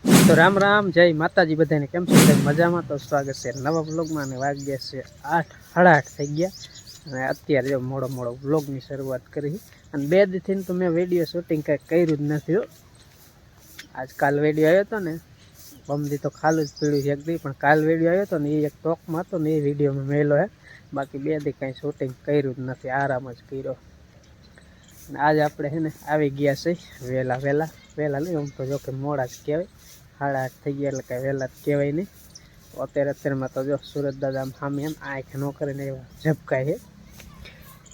તો રામ રામ, જય માતાજી બધાને. કેમ છો બધા? મજામાં? તો સ્વાગત છે નવા વ્લોગમાં. અને વાગ્યા છે 8, 8:30 થઈ ગયા. અને અત્યારે જો મોડો વ્લોગની શરૂઆત કરી. અને 2 દીથી તો મેં વિડીયો શૂટિંગ કાંઈ કર્યું જ નથી. આજકાલ વિડીયો આવ્યો હતો ને, બમદી તો ખાલું જ પીડ્યું છે એક દી. પણ કાલ વિડીયો આવ્યો હતો ને, એ એક ટોકમાં હતો ને, એ વિડીયોમાં મેલો હે. બાકી 2 દી કાંઈ શૂટિંગ કર્યું જ નથી, આરામ જ કર્યો. અને આજે આપણે છે ને આવી ગયા છે વહેલા નહીં, આમ તો જો કે મોડા જ કહેવાય. 8:30 થઈ ગયા એટલે કાંઈ વહેલા જ કહેવાય નહીં. અત્યારમાં તો જો સુરત દાદા આમ સામે એમ આંખ ન કરીને એવા ઝપકાય છે.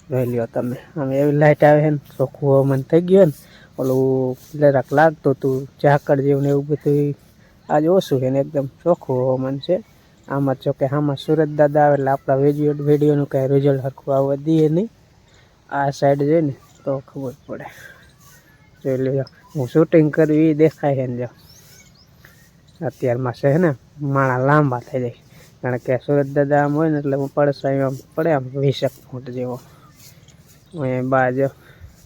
જોઈ લ્યો તમે, આમ એવી લાઇટ આવે છે ને, ચોખ્ખું હવામાન થઈ ગયું ને. ઓલું જરાક લાગતું હતું ઝાકળ જેવું ને એવું બધું, આજે ઓછું છે ને એકદમ ચોખ્ખું હવામાન છે. આમાં જો કે આમાં સુરત દાદા આવે એટલે આપણા વિડીયોનું કાંઈ રિઝલ્ટ સરખું આવવા દઈએ નહીં. આ સાઈડ જોઈને તો ખબર પડે. જોઈ લો, હું શૂટિંગ કર્યું એ દેખાય છે ને. જો અત્યારમાં છે ને માણા લાંબા થઈ જાય, કારણ કે સુરત દાદા આમ હોય ને એટલે હું પડસાઈ આમ પડે, આમ 20 ફૂટ જેવો. અહીં બાજુ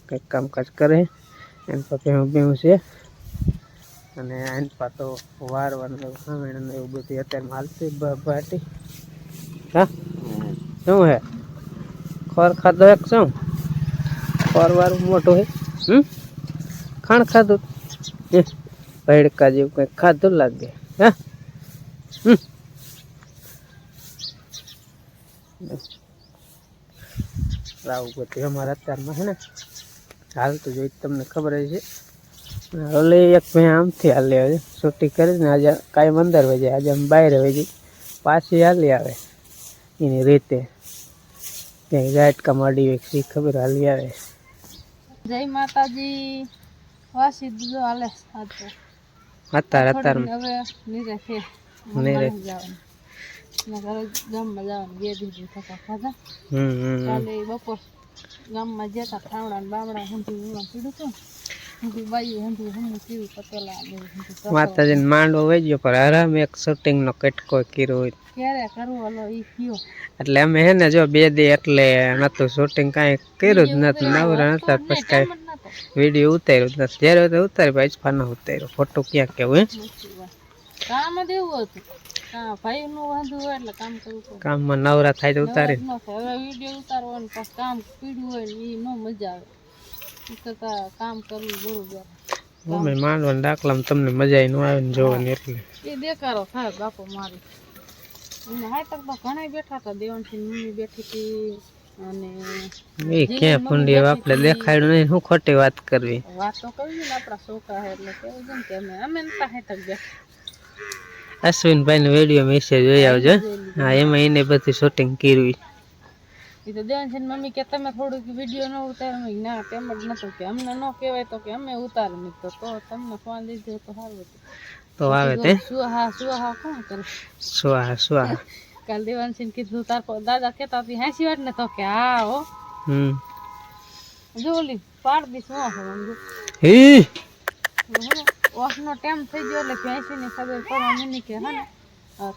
કંઈક કામકાજ કરે, એમ તો ભેવું છે. અને આન પા તો વારવાનું ખાવણ એવું બધું અત્યારમાં હાલતું ભાટી. હા, શું હે? ખોર ખાધો એક શું? ખોર વાળું મોટું હે. ખાણ ખાધું ભેડકા જેવું કંઈક ખાધું લાગે. હા, આવું બધું અમારે અત્યારમાં છે ને હાલતું જોઈ તમને ખબર છે. ઓલે એક મેં આમથી હાલી આવે છૂટી કરીને, આજે કાંઈ અંદર વહી જાય, આજે આમ બહાર વહી જાય, પાછી હાલી આવે એની રીતે. ક્યાંય ગાટકા માંડી હોય શી ખબર, હાલી આવે. જય માતાજી. વાસી દીધો હાલે અત્યારે હવે નીરે છે ગામમાં જવાનું 2 દી થતા ખાધા. કાલે બપોર ગામમાં જતા ઠાવડા બામડા હંધી પીડું હતું. માતાજીને માંડવો વહી ગયો, પણ આરામ એક શૂટિંગ નો કટકો કર્યો હોય ક્યારે કરવો હલો ઈ કયો. એટલે અમે હે ને જો 2 દી એટલે નતું શૂટિંગ કાંઈ કર્યું જ નથી, નવરા નતા. પછી કાંઈ વિડીયો ઉતાર્યો જ નથી. જ્યારે તો ઉતારી ભાઈ ફાન ઉતાર્યો, ફોટો ક્યાં કેવું કામ જ એવું હતું. ભાઈ નું વાંધું હોય એટલે કામ કરવું. કામમાં નવરા થાય તો ઉતારી. હવે વિડીયો ઉતારવો ને પછી કામ પીડ્યું હોય ને એ ન મજા આવે. કામ કરવું બરોબર. અમે માંડવાના દાખલામાં તમને મજા ન આવે ને જોવાની, એટલે એ દેખાડો થાય બાપો મારી. એને હાય તક તો ઘણા બેઠા હતા, દેવાનસિંહ મમ્મી બેઠી હતી. અને એ ક્યાં ફંડી આપણે દેખાડ્યું નહીં, શું ખોટી વાત કરવી. વાત તો કરવી ને, આપણા છોકરા એટલે કેવું છે ને કે અમે નતા હાય તક બેઠા. અશ્વિનભાઈ નો વિડીયો મેસેજ જોઈ આવજો. હા, એમાં એને બધી શૂટિંગ કર્યું. એ તો દેવાનસિંહ મમ્મી કે તમે થોડુંક વિડીયો ન ઉતારો. ના તેમ જ નતું કે અમને ન કહેવાય તો કે અમે ઉતારી નીકળો, તો તમને ફોન દીધો તો સારું હતું. તો આવે તે સુहा કોણ કરે? સુहा કાલ દેવાનસિંહ કીધું તાર દાદા કેતા હતી 80 વાટ ને, તો કે હા હો. જો ઓલી પાડ દીસ ન સમજુ ઓફ નો ટાઈમ થઈ ગયો એટલે 80 ની ખબર પડવા મને કે હા ને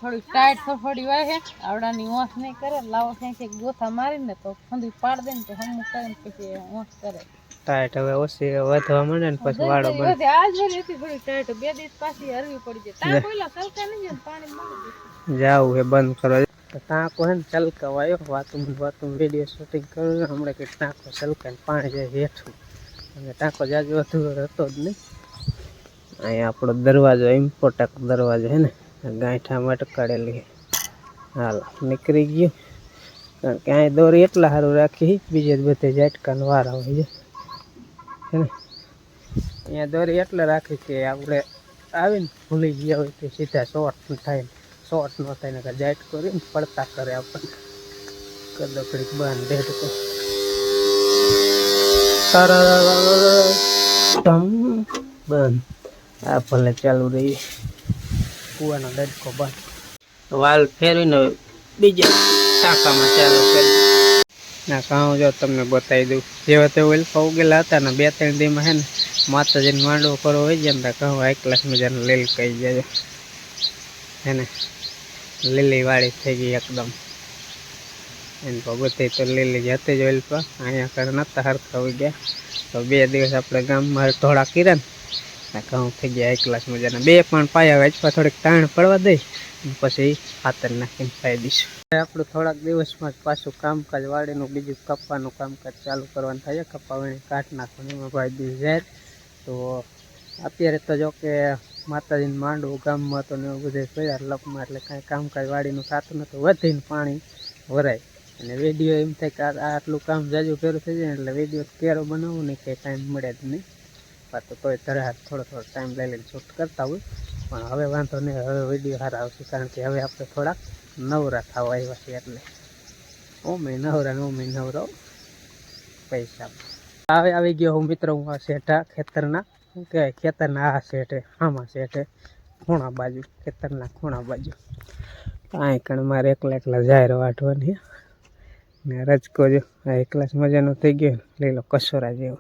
થોડી ટાઈટ થોડી વાય હે આવડાની ઓફ નહીં કરે, લાવો ક્યાંક ગોથા મારીને તો ફંદી પાડ દે ને તો હમું કરીને પછી ઓફ કરે. ટાઈટ હવે ઓછી વધવા માંડે ને પછી વાળો બંધ. આજ વળી હતી થોડી ટાઈટ, 2 દિવસ પાછી હરવી પડી જાય. તા કોઈલા સલકા નહીં પાણી મળી જાવું હે બંધ કરવા. ટાંકો હે ને છલકાવાયો, વાતું વિડીયો શૂટિંગ કરું હમણાં કે ટાંકો છલકાઈને પાણી જાય હેઠું. અને ટાંકો જાજો હતો જ નહીં. અહીંયા આપણો દરવાજો ઇમ્પોર્ટન્ટ દરવાજો હે ને, ગાંઠામાં અટકાડેલી. હાલ નીકળી ગયું, કારણ કે અહીં દોરી એટલા સારું રાખી, બીજે બધે ઝાટકાનો વાર આવે છે હે ને. અહીંયા દોરી એટલે રાખી કે આપણે આવીને ભૂલી ગયા હોય તો સીધા શોર્ટ થાય, શોર્ટ ન થાય ને જાઈટ કરીને પડતા કરે આપણને. કદકડી બંધ દેડકો બંધ. આ ભલે ચાલુ રહી, કુવાનો દેડકો બંધ. વાલ ફેરવીને બીજા ટાંકામાં ચાલુ કરી. ના કાં જો તમને બતાવી દઉં, જેવા તે ઓલફા ઉગેલા હતા ને 2-3 દીમાં હે ને માતાજીને માંડવો કરવો હોય જાય ને કહું હાઈ ક્લાસ મજાને લીલ કહી જાય હે ને, લીલી વાળી થઈ ગઈ એકદમ. એને તો બધી તો લીલી જ હતી જ ઓલફા, અહીંયા કરે નતા હરખા ઉઈ ગયા. તો 2 દિવસ આપણે ગામમાં ધોળા કર્યા ને ઘઉં થઈ ગયા એક ગ્લાસ મજાના 2 પણ પાયા હોય પછી થોડીક તાણ પડવા દઈ પછી ખાતર નાખીને ખાઈ દઈશું. આપણું થોડાક દિવસમાં જ પાછું કામકાજ વાડીનું બીજું કપ્પાનું કામકાજ ચાલુ કરવાનું થાય. કપ્પા વીણી કાઢ નાખવાનું એમાં ભાઈ દી જાય. તો અત્યારે તો જો કે માતાજીને માંડવું ગામમાં તો ને એવું બધું પડ્યા લપમાં એટલે કાંઈ કામકાજ વાડીનું થતું નહોતું. વધીને પાણી ભરાય અને વિડીયો એમ થાય કે આટલું કામ જાજુ ફેરું થઈ જાય એટલે વિડીયો કેરો બનાવવું નહીં કે ટાઈમ મળે જ નહીં. તો તોય તરત થોડો ટાઈમ લઈ લઈને શૂટ કરતા હોય પણ હવે વાંધો નહીં. હવે વિડીયો સારા આવશે કારણ કે હવે આપણે થોડાક નવરા થવા આવ્યા છીએ એટલે ઓમે નવરા પૈસા હવે આવી ગયો હું મિત્રો. હું આ શેઠા ખેતરના શું કહેવાય ખેતરના આ શેઠે આમાં શેઠે ખૂણા બાજુ ખેતરના ખૂણા બાજુ કાંઈ કણ મારે એકલા જાહેર વાટવાની ને રજકો જો આ એકલાસ મજાનો થઈ ગયો લીલો કસોરા જેવો.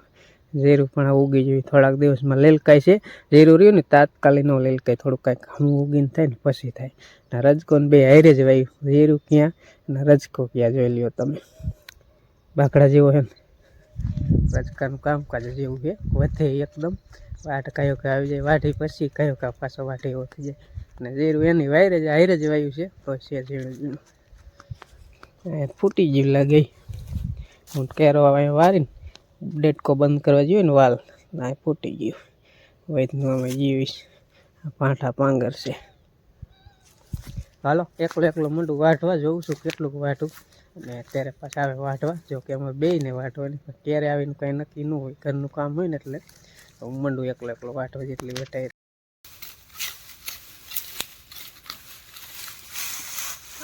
જીરું પણ ઉગી જોઈએ થોડાક દિવસમાં લીલકાય છે. જીરું રહ્યું ને તાત્કાલિક નો લીલકાય થોડુંક કાંઈક હમ ઉગીને થાય ને પછી થાય. ને રજકો ને બે હારે જ વાયું. જીરું ક્યાં ને રજકો ક્યાં જોઈ લ્યો તમે. બાકડા જેવો છે ને રજકાનું કામકાજ જેવું છે. વધે એકદમ વાટ કયો કે આવી જાય વાઢી પછી કયો કે પાછો વાઢી એવો થઈ જાય. અને જીરું એની હારે જ વાયું છે તો છે ઝીણું ફૂટી જેવી લાગે. હું કેરો વારીને ડેટકો બંધ કરવા જોઈએ ને વાલ ના ફૂટી ગયું. વૈદનું અમે જીવીશ પાંઠા પાંગર છે. હાલો એકલો મોટું વાઢવા જોઉં છું કેટલું વાઢું અને અત્યારે પાછા આવે વાઢવા. જો કે અમે બેયને વાઢવાની ક્યારે આવીને કંઈ નક્કી ન હોય. ઘરનું કામ હોય ને એટલે હું મંડું એકલો વાઢવા જેટલી વેટાય.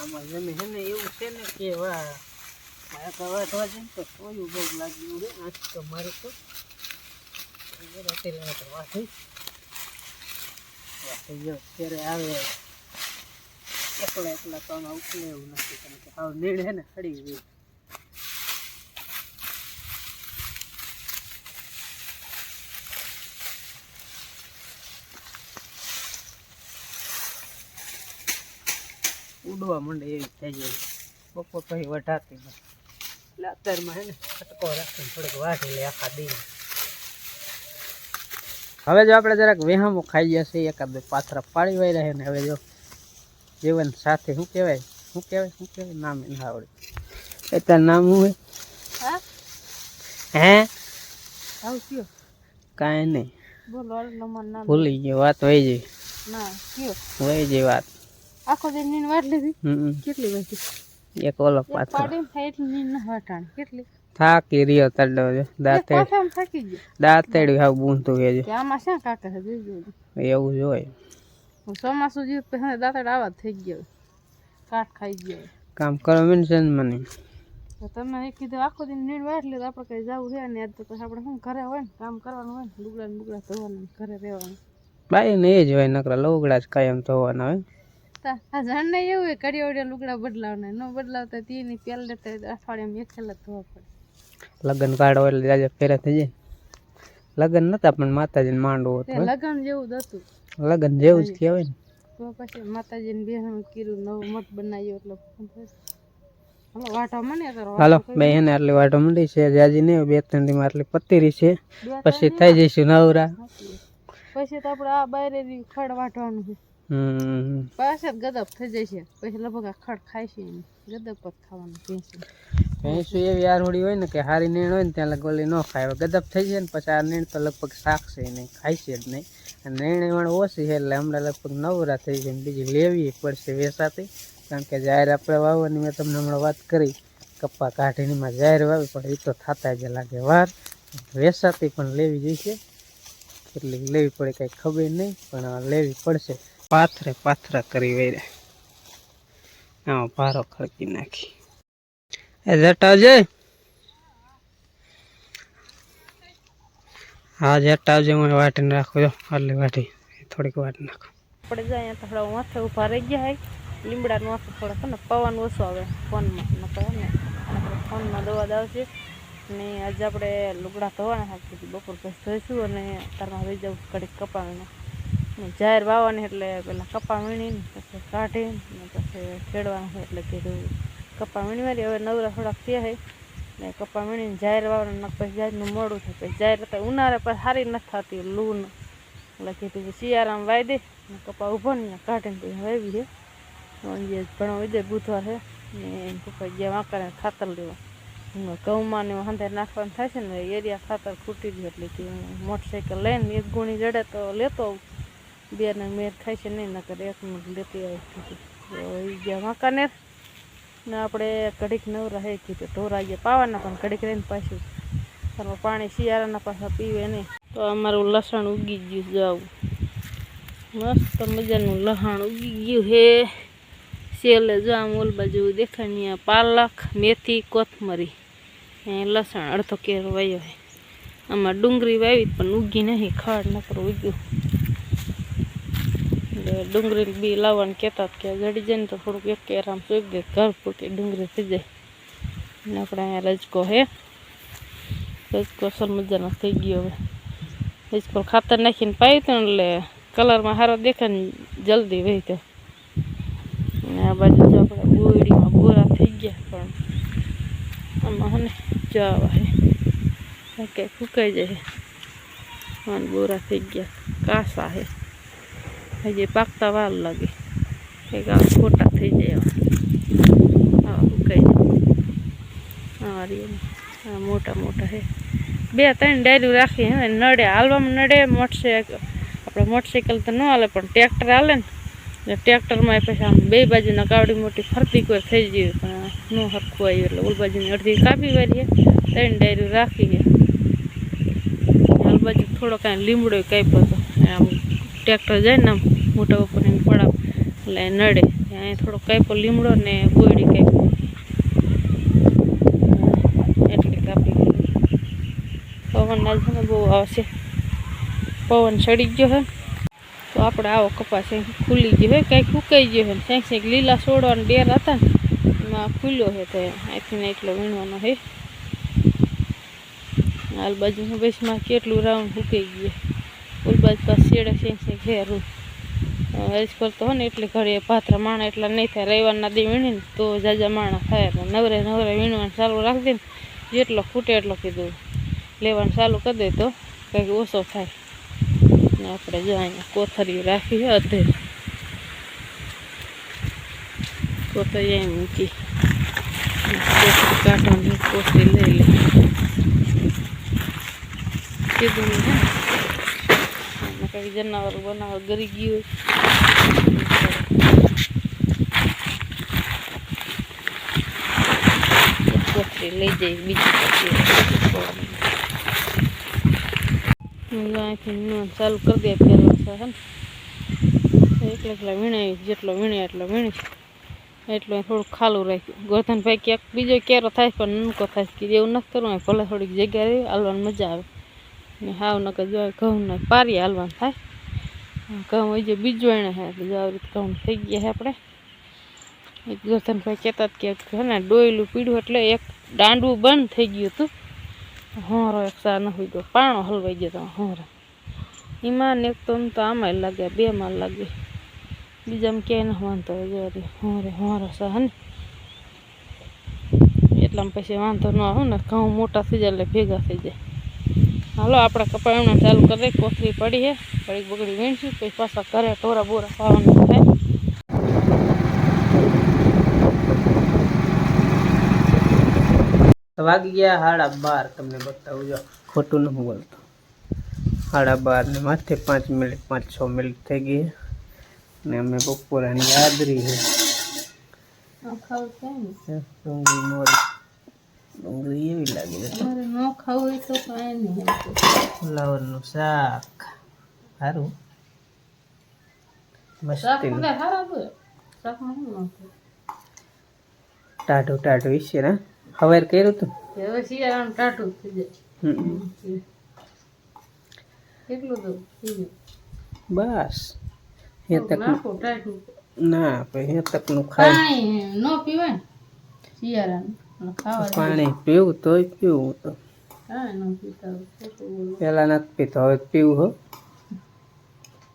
આમાં જમી છે ને એવું છે ને કે વાઢવા જાય તો થોડું બહુ લાગ્યું છે. આજ તો મારે તો વાઢી ત્યારે આવે એકલા તો આમાં ઉકલે એવું નથી કારણ કે હાવ નીડ છે ને ખડી ગઈ. ઉડવા માંડે એવી થઈ જાય. બપોર પછી વઢાતી નથી એટલે અત્યારમાં છે ને ખટકો રાખીને થોડીક વાઢી લે આખા દી. હવે જો આપણે જરાક વેહામો ખાઈ ગયા છે એકાદ બે પાથરા પાડી વાળ્યા છે ને હવે જો જીવન સાથે શું કહેવાય નામ ના આવડે. એ તાર નામ શું હોય હે કાંઈ નહીં ભૂલી ગયો વાત વહી જઈ વાત. આખો દિન નીન વાટ લીધી કેટલી વાટી એક ઓલો પાથરો પાડીને થાય એટલી નીન ન વાટાણ કેટલી થાકી રહ્યો તડો જો થાકી ગયો દાંતેડી હાવ બૂંધતું છે કે આમાં શા કાકા છે જોઈ એવું જ હોય. હું ચોમાસું જીવ પછી દાંતેડ આવા થઈ ગયો કાઠ ખાઈ ગયો. કામ કરો મને છે ને મને તો તમે એ કીધું આખો દિન નીણ વાટ લીધું આપણે કઈ જવું છે ને આજ તો પછી આપણે શું ઘરે હોય ને કામ કરવાનું હોય ને લુગડા ધોવાનું ઘરે રહેવાનું. બાઈ ને એ જ હોય નકરા લુગડા જ કાયમ ધોવાના હોય. આ જાણ ને એવું હોય કડિયા લુગડા બદલાવના ન બદલાવતા તેની પેલ લેતા અઠવાડિયામાં એક છેલ્લા ધોવા પડે. લગ્ન કાઢો એટલે જાજે ફેરા થઈ જાય. લગ્ન નતા પણ માતાજીને માંડવું હતું. લગ્ન જેવું જ હતું. લગ્ન જેવું જ કહેવાય ને. તો પછી માતાજીને બેહણ કીરું નવું મત બનાવ્યું એટલે વાટવા મને હાલો બે એને આટલી વાટો મંડી છે જાજી નહીં 2-3 દી માં આટલી પત્તીરી છે પછી થઈ જઈશું નવરા. પછી તો આપણે આ બારે ખડ વાટવાનું છે પાછા ગદપ થઈ જાય છે પછી લગભગ આ ખડ ખાય છે ગદપ જ ખાવાનું ભેંસું એવી આરોડી હોય ને કે હારી નીણ હોય ને ત્યાં ગોલી ન ખાય. ગદપ થઈ જાય ને પછી આ નીણ તો લગભગ શાક છે નહીં ખાય છે જ નહીં. અને નીણ વણ ઓછી છે એટલે હમણાં લગભગ નવરા થઈ જાય ને બીજી લેવી પડશે વેસાતી કારણ કે જાહેર આપણે વાવવાની મેં તમને હમણાં વાત કરી કપ્પા કાઢીને એમાં જાહેર વાવી પણ એ તો થતા જ લાગે વાર. વેસાતી પણ લેવી જોઈશે કેટલી લેવી પડે કંઈ ખબર નહીં પણ લેવી પડશે. પાથરા કરી વૈરા આમાં ભારો ખડકી નાખી એ જટાવજે હા જટાવજે હું વાટીને રાખું જો આટલી વાટી થોડીક વાટી નાખો. આપણે જાય તો થોડા માથે ઊભા રહી ગયા હોય લીમડાનું માથે થોડાક ને પવન ઓછો આવે ફોનમાં ને ફોનમાં દવા આવશે ને આજે આપણે લુગડા ધોવાના હતા બપોર પછી ધોઈશું અને તારમાં રહી જવું ઘડીક કપાવીને જાહેર વાવવાની એટલે પેલા કપા વીણીને પછી કાઢીને પછી ખેડવાનું છે એટલે કીધું કપા વીણી મારી હવે નવરા થોડાક થયા ને કપા વીણીને જાહેર વાવવાનું પછી જાહેરનું મોડું થાય પછી જાહેર ઉનાળે પછી સારી નથી થતી લૂ એટલે કીધું કે શિયાળામાં વાઈ દે ને કપા ઊભો ને કાઢીને પછી વાવી છે ભણો વિજય બુધવાર છે ને પપ્પા ગયા વાંકાને ખાતર લેવા ઘઉંમાં ને હંધાર નાખવાનું થાય છે ને એરિયા ખાતર ખૂટી ગયું એટલે કે મોટરસાઇકલ લઈને એક ગુણી જડે તો લેતો આવું બેને મેર થાય છે નહીં નકર એક મિનિટ લેતી આવી ગયા વાંકાનેર ને આપણે ઘડીક નવરા હે કીધું ઢોરા ગયા પાવાના પણ ઘડીક રહીને પાછું ઘરમાં પાણી શિયાળાના પાછા પીવે નહીં તો અમારું લસણ ઉગી ગયું જાવું મસ્ત મજાનું લસણ ઉગી ગયું હે સેલે જો આમ ઓલ બાજુ દેખાય ને પાલક મેથી કોથમરી લસણ અડધો કેરો વાયો હે આમાં ડુંગળી વાવી પણ ઉગી નહીં ખાડ નકર ઉગ્યું એટલે ડુંગળી બી લાવવાનું કહેતા કે જડી જાય ને તો થોડુંક એક કેરામ સોંપ દે ઘર પૂરતી ડુંગળી થઈ જાય ને આપણે અહીંયા રજકો હે રજકો અસલ મજાનો થઈ ગયો હવે રજકો ખાતર નાખીને પાયું હતું એટલે કલરમાં સારો દેખાય ને જલ્દી વહી ગયો અને આ બાજુ જો આપણે બોયડીમાં બોરા થઈ ગયા પણ આમાં હને જવા હે કે ફૂંકાઈ જાય અને બોરા થઈ ગયા કાસા હે હજી પાકતા વાર લાગે એક આ ખોટા થઈ જાય આવા ફૂંકાઈ જાય આ મોટા મોટા હે 2-3 ડાયરું રાખી હે નડે હાલવામાં નડે આપણે મોટરસાઇકલ તો ન હાલે પણ ટ્રેક્ટર હાલે ને ટ્રેક્ટરમાં પછી આમ બે બાજુના કાવડી મોટી ફરતી કોઈ થઈ ગઈ પણ ન હરખું આવ્યું એટલે ઓલ બાજુની અડધી કાપી વાળીએ 3 ડાયરું રાખી છે ઓલ બાજુ થોડો કાંઈ લીમડો કાપ્યો હતો આમ ટ્રેક્ટર જાય ને આમ મોટા ઉપર એને પડાવ એટલે નડે અહીંયા થોડો કાપ્યો લીમડો ને બોયડી કાપ્યો એટલી કાપી પવન આજ છે ને બહુ આવશે પવન ચડી ગયો હે તો આપણે આવો કપાસ ખુલી ગયો હે કાંઈક ફૂંકાઈ ગયો હે ક્યાંક લીલા છોડવાના ડેર હતા ને એમાં ખુલ્યો છે તો અહીંથી એટલો વીણવાનો હે હાલ બાજુ બેસમાં કેટલું રાઉન્ડ ફૂંકાઈ ગયું ઓલ બાજુ પાસે શેડે ક્યાંક ઘેરું હજ કરતો હોય ને એટલે ઘડીએ પાથરા માણા એટલા નહીં થાય રવિવારના દી વીણીને તો જાજા માણા થાય નવરે વીણવાનું ચાલુ રાખી દે ને જેટલો ફૂટે એટલો કીધું લેવાનું ચાલુ કરી દે તો કંઈક ઓછો થાય ને આપણે જો અહીંયા કોથરીઓ રાખી છે અધે કોથરી અહીં મૂકી કોથરી કાઢવાની કોથરી લઈ લે કીધું ને કંઈક જનાવર બનાવર ગરી ગયું કોથરી લઈ જઈ બીજી અહીંથી ચાલુ કરી દે પહેલાં છે ને એકલા વીણાય જેટલો વીણે એટલો વીણી એટલું થોડુંક ખાલું રાખ્યું ગોરધનભાઈ ક્યાંક બીજો કેરો થાય પણ નૂકો થાય કે એવું નથી કરવું ભલે થોડીક જગ્યા રહી હાલવાની મજા આવે ને હાવ નકર જો ઘઉં ને પારી હાલવાનું થાય ઘઉં જે બીજું એને હે જો આવી રીતે ઘઉં થઈ ગયા છે આપણે એક ગોરધનભાઈ કહેતા કે હે ને ડોયલું પીડ્યું એટલે એક દાંડવું બંધ થઈ ગયું હતું હોરો એક સા ન હોય ગયો પાણો હલવાઈ ગયો તો હોરો એમાં ને એક તો આમાં લાગે 2 માં લાગે બીજામાં ક્યાંય ન વાંધો હોય હોરો સા ને એટલામાં પછી વાંધો ન આવે ને ઘઉં મોટા થઈ જાય એટલે ભેગા થઈ જાય હાલો આપણે કપાવવાનું ચાલુ કરી દઈએ કોથરી પડી છે ઘડીક બગડી વીણશું પછી પાછા ઘરે ટોરા બોરા ખાવાનું થાય વાગી ગયા 12:30 તમને બતાવું જો ખોટું ન બોલતો 12:30 ને માથે 5 મિનિટ 5-6 મિનિટ થઈ ગઈ ને અમે બપોરાની યાદરી છે ડુંગળી એવી લાગે છે ફુલાવરનું શાક સારું મસ્તી ટાઢું વિશે ને હવે કર્યું હતું હવે શિયાળાનું ટાટું થઈ જાય કેટલું તો બસ હે તક નાખો ટાટું ના પછી હે તકનું ખાય ન પીવાય ને શિયાળાનું ખાવા પાણી પીવું તોય પીવું તો કાંઈ ન પીતા પેલા નથી પીતો હવે પીવું હો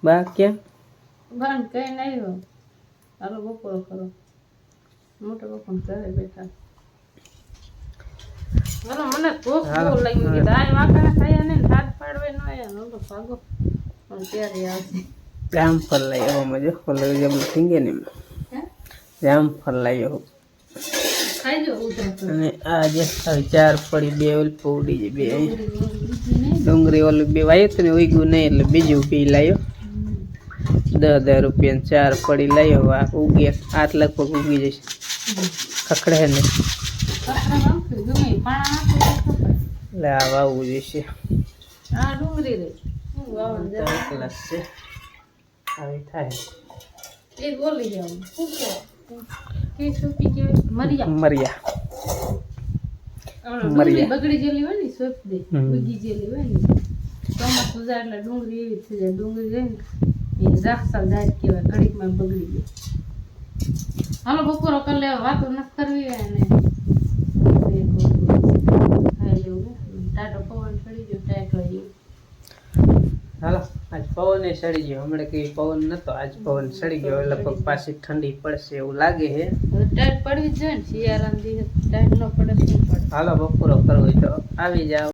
બા ક્યાં બાન કઈ નહીં હો હાલો બપોરો કરો મોટા બપોર ઘરે બેઠા મને ભૂખ બહુ લાગી દાળ વાંકણા ખાયા ને હાથ પાડવે ન આયા નો તો ભાગો પણ ત્યારે આવશે. જામફળ લાવ્યો મજો ઓલો જેમ ઠીંગે ને હે જામફળ લાવ્યો ખાઈ જો ઉધર અને આ જે આવી 4 પડી 2 ઓલ પૌડી જે 2 નહીં ડુંગળી ઓલું 2 વાયું હતું ને ઉગ્યું નહીં એટલે બીજું બી લાવ્યો 10,000 રૂપિયા 4 પડી લાવ્યો આ ઉગે આટ લગભગ ઉગી જશે ખખડે ને કપડા નાખી ગમે પાણા નાખો એટલે આ વાવવું જશે આ ડુંગળી રે હું વાવણ જરા ક્લાસ છે આવી થાય એ બોલી જાવ શું કે સુપી કે મરિયા મરિયા ડુંગળી બગડી જેલી હોય ને સોપ દે હમ. ઉગી જેલી હોય ને ટમાટ સુધા એટલે ડુંગળી એવી થઈ જાય ડુંગળી રહે ને એ રાખસા જાય કહેવાય ઘડીકમાં બગડી ગઈ હાલો બપોરો કરી લેવા વાતો ન કરવી હોય ને ખાઈ લેવું ટાટો પવન ચડી ગયો ટાઈટ હોય હાલો આજ પવન સડી ગયો હમણાં કઈ પવન નતો આજ પવન સડી ગયો લગભગ પાછી ઠંડી પડશે એવું લાગે છે હવે ટાઈટ પડવી જ જોઈએ ને શિયાળાના દિવસ ટાઈટ ન પડે શું પડે હાલો બપોરો કરવો હોય તો આવી જાવ